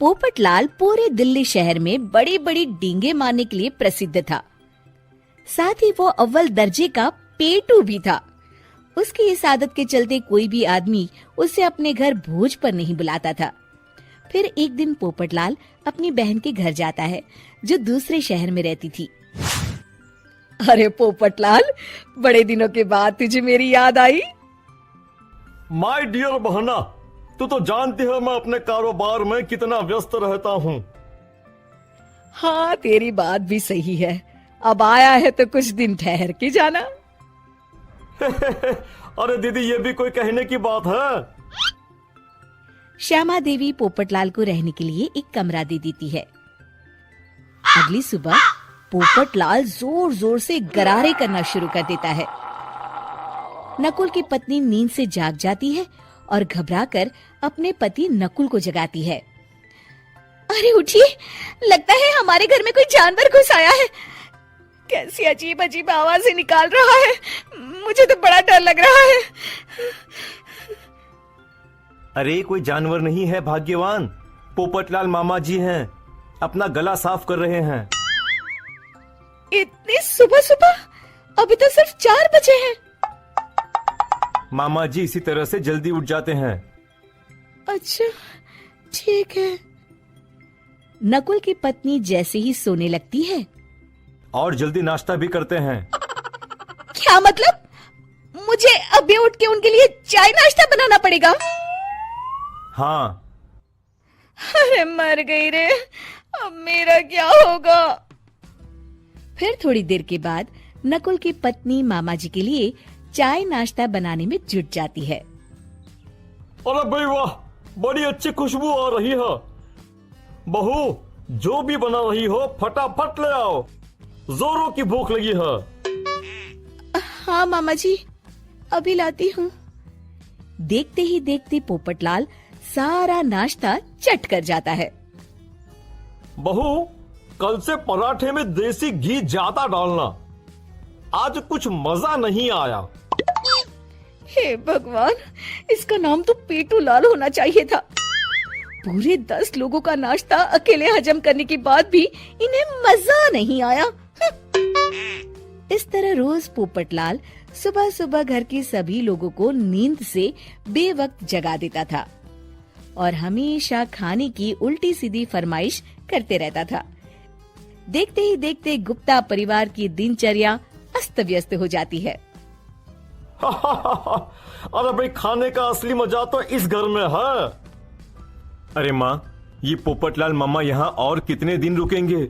पोपटलाल पूरे दिल्ली शहर में बड़ी बड़ी डींगे मारने के लिए प्रसिद्ध था। साथ ही वो अव्वल दर्जे का पेटू भी था। उसकी इस आदत के चलते कोई भी आदमी उसे अपने घर भोज पर नहीं बुलाता था। फिर एक दिन पोपटलाल अपनी बहन के घर जाता है, जो दूसरे शहर में रहती थी। अरे पोपटलाल, बड़े दिनों के बाद तुझे मेरी याद आई। माय डियर बहना, तू तो जानती है मैं अपने कारोबार में कितना व्यस्त रहता हूँ। हाँ, तेरी बात भी सही है। अब आया है तो कुछ दिन ठहर के जाना। अरे दीदी, ये भी कोई कहने की बात है। श्यामा देवी पोपटलाल को रहने के लिए एक कमरा दे देती है। अगली सुबह पोपटलाल जोर जोर से गरारे करना शुरू कर देता है। नकुल की पत्नी नींद से जाग जाती है और घबराकर अपने पति नकुल को जगाती है। अरे उठिए, लगता है हमारे घर में कोई जानवर घुस आया है। कैसी अजीब अजीब आवाजें निकाल रहा है, मुझे तो बड़ा डर लग रहा है। अरे कोई जानवर नहीं है भाग्यवान, पोपटलाल मामा जी हैं, अपना गला साफ कर रहे हैं। इतनी सुबह सुबह? अभी तो सिर्फ 4 बजे हैं। मामा जी इसी तरह से जल्दी उठ जाते हैं। अच्छा, ठीक है। नकुल की पत्नी जैसे ही सोने लगती है और जल्दी नाश्ता भी करते हैं। क्या मतलब? मुझे अभी उठ के उनके लिए चाय नाश्ता बनाना पड़ेगा? हाँ। अरे मर गई रे, अब मेरा क्या होगा? फिर थोड़ी देर के बाद नकुल की पत्नी मामा जी के लिए चाय नाश्ता बनाने में जुट जाती है। अरे भाई वाह, बड़ी अच्छी खुशबू आ रही है। बहू, जो भी बना रही हो फटाफट ले आओ, जोरों की भूख लगी है। हाँ मामा जी, अभी लाती हूँ। देखते ही देखते पोपटलाल सारा नाश्ता चट कर जाता है। बहू, कल से पराठे में देसी घी ज्यादा डालना, आज कुछ मजा नहीं आया। हे भगवान, इसका नाम तो पेटू लाल होना चाहिए था। पूरे 10 लोगों का नाश्ता अकेले हजम करने के बाद भी इन्हें मजा नहीं आया। इस तरह रोज पोपटलाल सुबह सुबह घर के सभी लोगों को नींद से बेवक्त जगा देता था और हमेशा खाने की उल्टी सीधी फरमाइश करते रहता था। देखते ही देखते गुप्ता परिवार की दिनचर्या अस्त व्यस्त हो जाती है। अरे भाई, खाने का असली मजा तो इस घर में है। अरे माँ, ये पोपटलाल मामा यहाँ और कितने दिन रुकेंगे?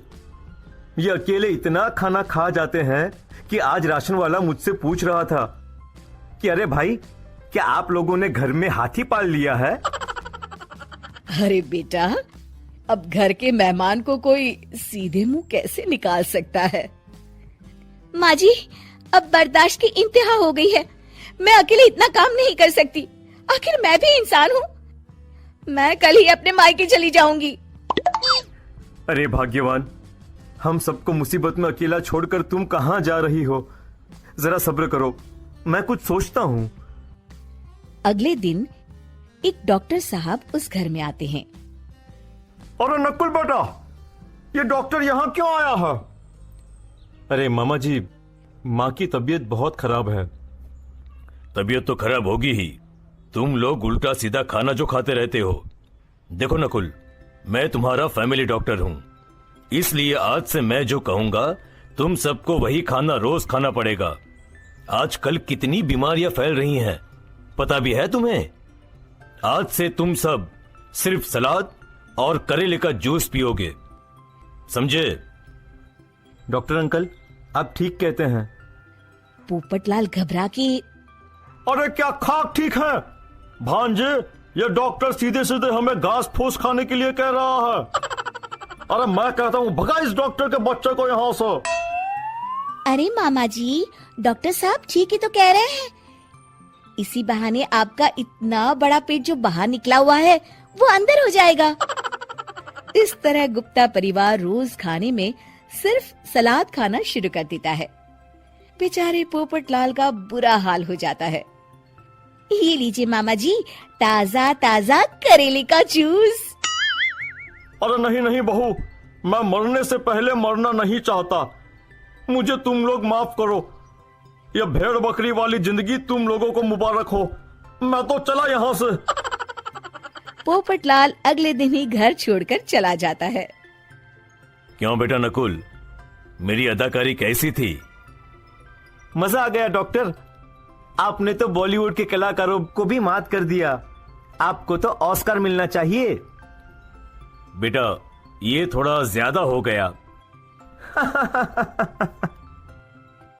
ये अकेले इतना खाना खा जाते हैं कि आज राशन वाला मुझसे पूछ रहा था कि अरे भाई, क्या आप लोगों ने घर में हाथी पाल लिया है? अरे बेटा, अब घर के मेहमान को कोई सीधे मुंह कैसे निकाल सकता है? माँ जी, अब बर्दाश्त की इंतहा हो गई है। मैं अकेले इतना काम नहीं कर सकती। आखिर मैं भी इंसान हूँ। मैं कल ही अपने मायके चली जाऊंगी। अरे भाग्यवान, हम सबको मुसीबत में अकेला छोड़कर तुम कहाँ जा रही हो? जरा सब्र करो, मैं कुछ सोचता हूँ। अगले दिन एक डॉक्टर साहब उस घर में आते हैं। अरे नकुल बेटा, ये डॉक्टर यहाँ क्यों आया है? अरे मामा जी, माँ की तबीयत बहुत खराब है। तबीयत तो खराब होगी ही, तुम लोग उल्टा सीधा खाना जो खाते रहते हो। देखो नकुल, मैं तुम्हारा फैमिली डॉक्टर हूं, इसलिए आज से मैं जो कहूंगा तुम सबको वही खाना रोज खाना पड़ेगा। आजकल कितनी बीमारियां फैल रही हैं, पता भी है तुम्हें? आज से तुम सब सिर्फ सलाद और करेले का जूस पियोगे, समझे? डॉक्टर अंकल, आप ठीक कहते हैं। पोपटलाल घबरा के, अरे क्या खाक ठीक है भांजे, ये डॉक्टर सीधे सीधे हमें घास फूस खाने के लिए कह रहा है। अरे मैं कहता हूँ भगा इस डॉक्टर के बच्चे को यहाँ से। अरे मामा जी, डॉक्टर साहब ठीक ही तो कह रहे हैं। इसी बहाने आपका इतना बड़ा पेट जो बाहर निकला हुआ है वो अंदर हो जाएगा। इस तरह गुप्ता परिवार रोज खाने में सिर्फ सलाद खाना शुरू कर देता है। बेचारे पोपटलाल का बुरा हाल हो जाता है। ये लीजिए मामा जी, ताजा ताजा करेले का जूस। अरे नहीं नहीं बहू, मैं मरने से पहले मरना नहीं चाहता। मुझे तुम लोग माफ करो। यह भेड़ बकरी वाली जिंदगी तुम लोगों को मुबारक हो। मैं तो चला यहाँ से। पोपटलाल अगले दिन ही घर छोड़कर चला जाता है। क्यों बेटा नकुल, मेरी अदाकारी कैसी थी? मजा आ गया डॉक्टर। आपने तो बॉलीवुड के कलाकारों को भी मात कर दिया। आपको तो ऑस्कर मिलना चाहिए। बेटा ये थोड़ा ज्यादा हो गया।